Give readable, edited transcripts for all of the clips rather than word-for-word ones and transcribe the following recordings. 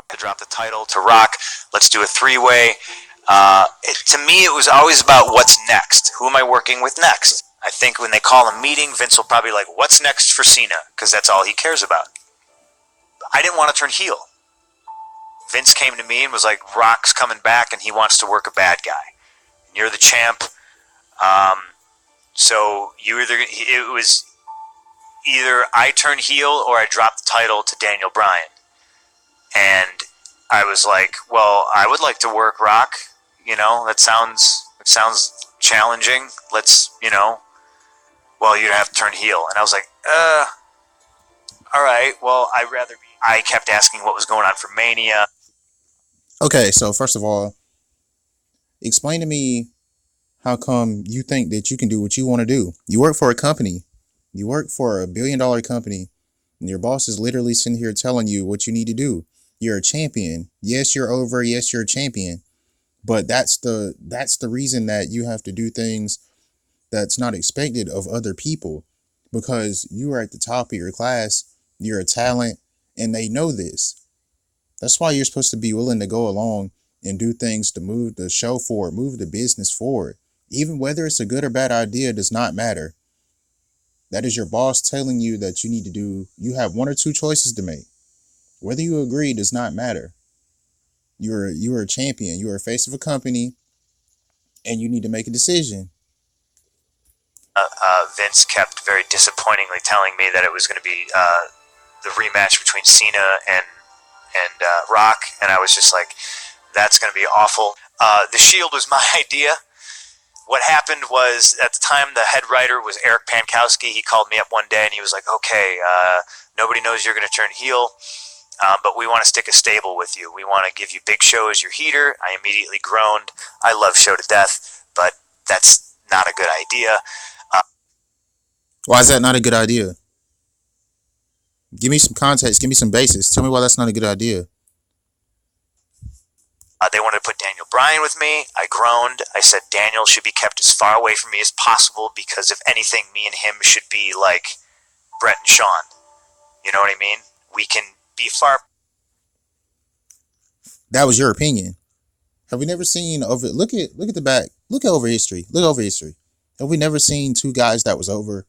to drop the title to Rock. Let's do a three-way. To me, it was always about what's next. Who am I working with next? I think when they call a meeting, Vince will probably like, what's next for Cena? Because that's all he cares about. I didn't want to turn heel. Vince came to me and was like, Rock's coming back and he wants to work a bad guy. You're the champ. So it was either I turn heel or I drop the title to Daniel Bryan. And I was like, well, I would like to work Rock. It sounds challenging. Let's, well, you'd have to turn heel. And I was like, all right, well, I'd rather be. I kept asking what was going on for Mania. Okay, so first of all, explain to me how come you think that you can do what you want to do. You work for a company. You work for $1 billion company, and your boss is literally sitting here telling you what you need to do. You're a champion. Yes, you're over. Yes, you're a champion. But that's the reason that you have to do things that's not expected of other people, because you are at the top of your class. You're a talent, and they know this. That's why you're supposed to be willing to go along and do things to move the show forward, move the business forward. Even whether it's a good or bad idea does not matter. That is your boss telling you that you need to do. You have one or two choices to make. Whether you agree does not matter. You're a champion. You're a face of a company, and you need to make a decision. Vince kept very disappointingly telling me that it was going to be the rematch between Cena and Rock, and I was just like, that's going to be awful. The Shield was my idea. What happened was, at the time, the head writer was Eric Pankowski. He called me up one day and he was like, okay, nobody knows you're going to turn heel, but we want to stick a stable with you. We want to give you Big Show as your heater. I immediately groaned. I love Show to death, but that's not a good idea. Why is that not a good idea? Give me some context. Give me some basis. Tell me why that's not a good idea. They wanted to put Daniel Bryan with me. I groaned. I said Daniel should be kept as far away from me as possible, because if anything, me and him should be like Brett and Shawn. You know what I mean? We can be far. That was your opinion. Have we never seen over? Look at the back. Look over history. Look over history. Have we never seen two guys that was over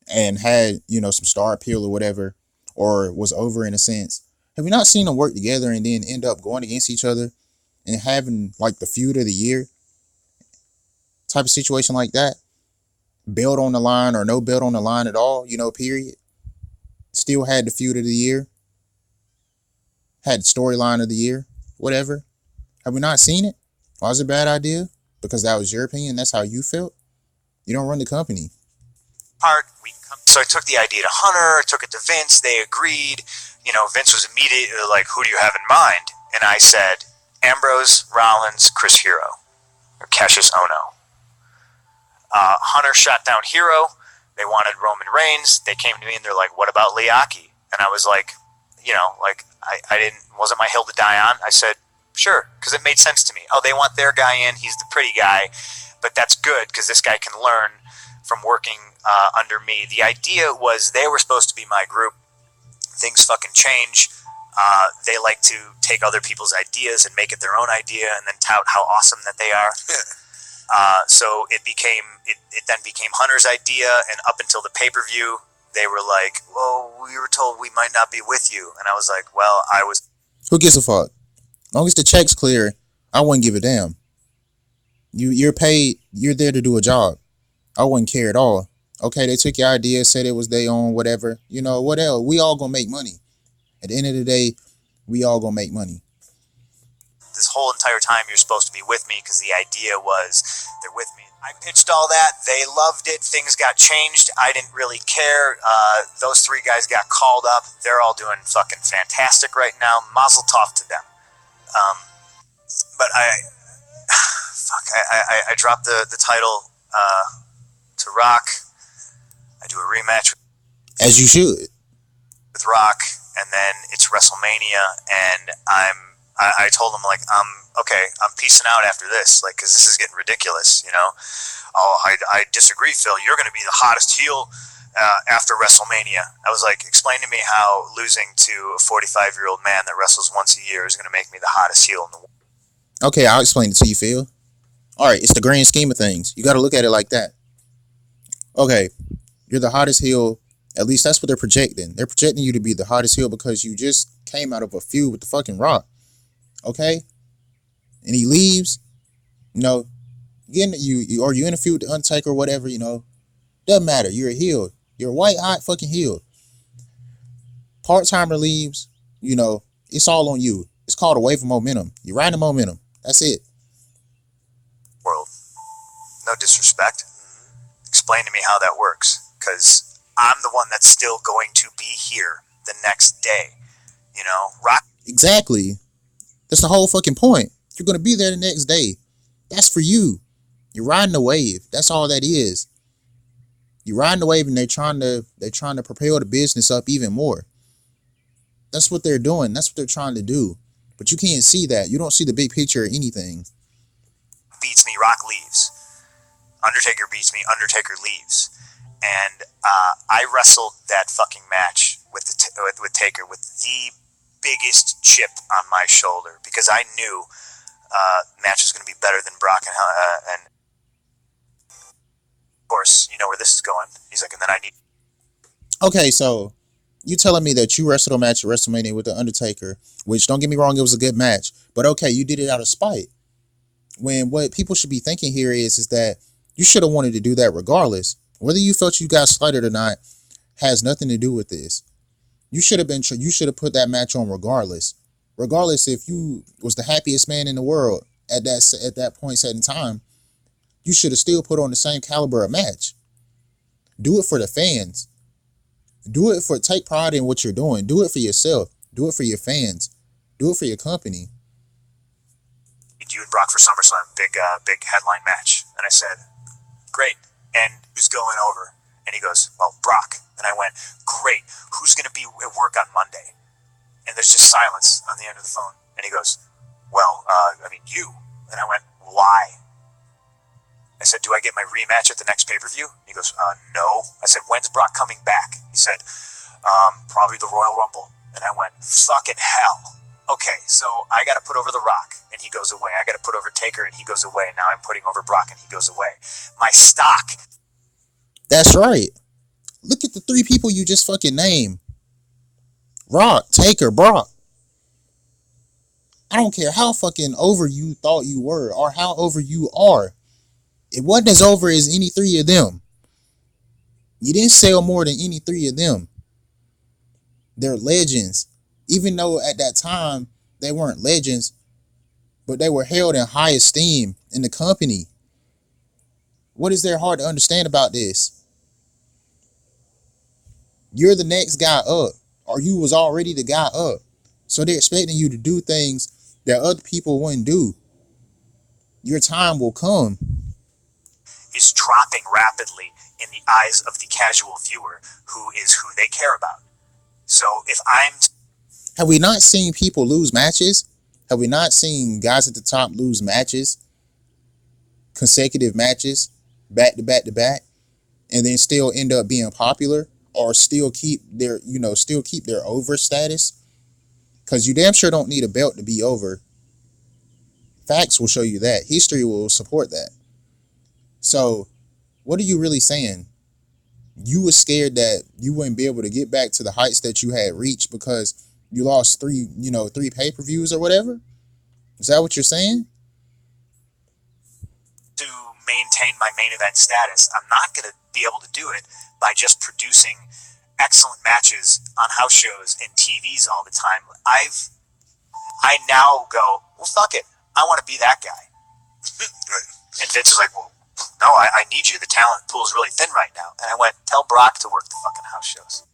and had some star appeal or whatever, or was over in a sense? Have we not seen them work together and then end up going against each other and having like the feud of the year type of situation like that? Belt on the line or no belt on the line at all, period. Still had the feud of the year. Had the storyline of the year, whatever. Have we not seen it? Why was it a bad idea? Because that was your opinion. That's how you felt. You don't run the company. So I took the idea to Hunter, took it to Vince. They agreed. Vince was immediately like, who do you have in mind? And I said, Ambrose, Rollins, Chris Hero, or Cassius Ohno. Hunter shot down Hero. They wanted Roman Reigns. They came to me and they're like, what about Liaki? And I was like, wasn't my hill to die on. I said, sure, because it made sense to me. Oh, they want their guy in. He's the pretty guy. But that's good, because this guy can learn from working under me. The idea was they were supposed to be my group. Things fucking change. They like to take other people's ideas and make it their own idea and then tout how awesome that they are. So it then became Hunter's idea, and up until the pay-per-view, they were like, well, we were told we might not be with you. And I was like, well, I was... Who gives a fuck? As long as the check's clear, I wouldn't give a damn. You're paid, you're there to do a job. I wouldn't care at all. Okay, they took your idea, said it was their own, whatever. What else? We all gonna make money. At the end of the day, we all gonna make money. This whole entire time you're supposed to be with me, because the idea was they're with me. I pitched all that. They loved it. Things got changed. I didn't really care. Those three guys got called up. They're all doing fucking fantastic right now. Mazel tov to them. But I dropped the title to Rock. I do a rematch. As you should. With Rock, and then it's WrestleMania, and I told him, like, I'm peacing out after this, like, because this is getting ridiculous, Oh, I disagree, Phil. You're going to be the hottest heel after WrestleMania. I was like, explain to me how losing to a 45-year-old man that wrestles once a year is going to make me the hottest heel in the world. Okay, I'll explain it to you, Phil. All right, it's the grand scheme of things. You got to look at it like that. Okay, you're the hottest heel. At least that's what they're projecting. They're projecting you to be the hottest heel because you just came out of a feud with the fucking Rock. Okay? And he leaves. You know, you in a feud with the Undertaker or whatever, you know. Doesn't matter. You're a heel. You're a white hot fucking heel. Part-timer leaves, you know, it's all on you. It's called a wave of momentum. You're riding the momentum. That's it. World. No disrespect. Explain to me how that works. Because I'm the one that's still going to be here the next day. You know, Rock. Exactly. That's the whole fucking point. You're going to be there the next day. That's for you. You're riding the wave. That's all that is. You're riding the wave and they're trying to propel the business up even more. That's what they're doing. That's what they're trying to do. But you can't see that. You don't see the big picture or anything. Beats me, Rock leaves. Undertaker beats me, Undertaker leaves. And I wrestled that fucking match with Taker with the biggest chip on my shoulder because I knew the match was going to be better than Brock and of course, you know where this is going. He's like, and then I need. Okay, so you telling me that you wrestled a match at WrestleMania with the Undertaker, which don't get me wrong, it was a good match, but okay, you did it out of spite. When what people should be thinking here is that you should have wanted to do that regardless. Whether you felt you got slighted or not has nothing to do with this. You should have put that match on regardless. Regardless if you was the happiest man in the world at that point set in time, you should have still put on the same caliber of match. Do it for the fans. Take pride in what you're doing. Do it for yourself. Do it for your fans. Do it for your company. You and Brock for SummerSlam, big headline match. And I said, great. And who's going over? And he goes, well, Brock. And I went, great. Who's going to be at work on Monday? And there's just silence on the end of the phone. And he goes, well, you. And I went, why? I said, do I get my rematch at the next pay-per-view? He goes, no. I said, when's Brock coming back? He said, probably the Royal Rumble. And I went, fucking hell. Okay, so I got to put over The Rock, and he goes away. I got to put over Taker, and he goes away. Now I'm putting over Brock, and he goes away. My stock. That's right. Look at the three people you just fucking named. Rock, Taker, Brock. I don't care how fucking over you thought you were or how over you are. It wasn't as over as any three of them. You didn't sell more than any three of them. They're legends. Even though at that time they weren't legends, but they were held in high esteem in the company. What is there hard to understand about this? You're the next guy up, or you was already the guy up. So they're expecting you to do things that other people wouldn't do. Your time will come. Is dropping rapidly in the eyes of the casual viewer who they care about. So if have we not seen people lose matches? Have we not seen guys at the top lose matches? Consecutive matches, back to back to back, and then still end up being popular or still keep their over status? Because you damn sure don't need a belt to be over. Facts will show you that. History will support that. So, what are you really saying? You were scared that you wouldn't be able to get back to the heights that you had reached because you lost three pay-per-views or whatever? Is that what you're saying? To maintain my main event status, I'm not going to be able to do it by just producing excellent matches on house shows and TVs all the time. I now go, well, fuck it. I want to be that guy. And Vince is like, well, no, I need you. The talent pool is really thin right now. And I went, tell Brock to work the fucking house shows.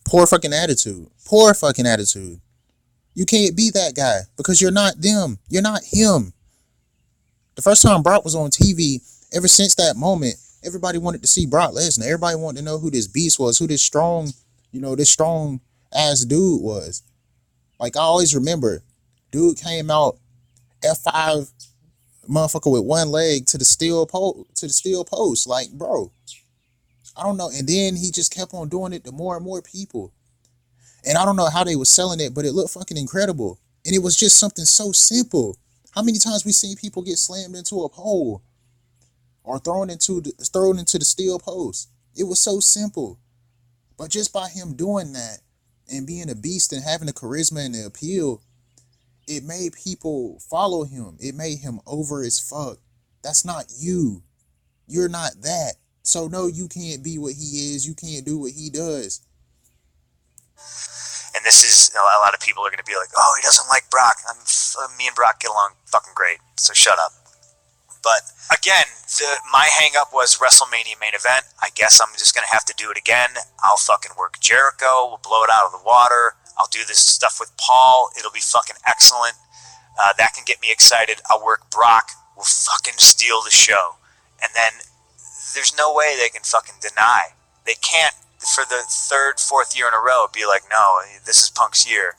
Poor fucking attitude. Poor fucking attitude. You can't be that guy because you're not them. You're not him. The first time Brock was on TV, ever since that moment, everybody wanted to see Brock Lesnar. Everybody wanted to know who this beast was, who this strong ass dude was. Like, I always remember, dude came out F5 Motherfucker with one leg to the steel post. Like, bro, I don't know. And then he just kept on doing it to more and more people. And I don't know how they were selling it, but it looked fucking incredible. And it was just something so simple. How many times we seen people get slammed into a pole or thrown into the steel post? It was so simple. But just by him doing that and being a beast and having the charisma and the appeal, it made people follow him. It made him over as fuck. That's not you. You're not that. So no, you can't be what he is. You can't do what he does. And this is, you know, a lot of people are going to be like, oh, he doesn't like Brock. Me and Brock get along fucking great, so shut up. But again, my hang up was WrestleMania main event. I guess I'm just going to have to do it again. I'll fucking work Jericho. We'll blow it out of the water. I'll do this stuff with Paul. It'll be fucking excellent. That can get me excited. I'll work Brock. We'll fucking steal the show. And then there's no way they can fucking deny. They can't, for the third, fourth year in a row, be like, no, this is Punk's year.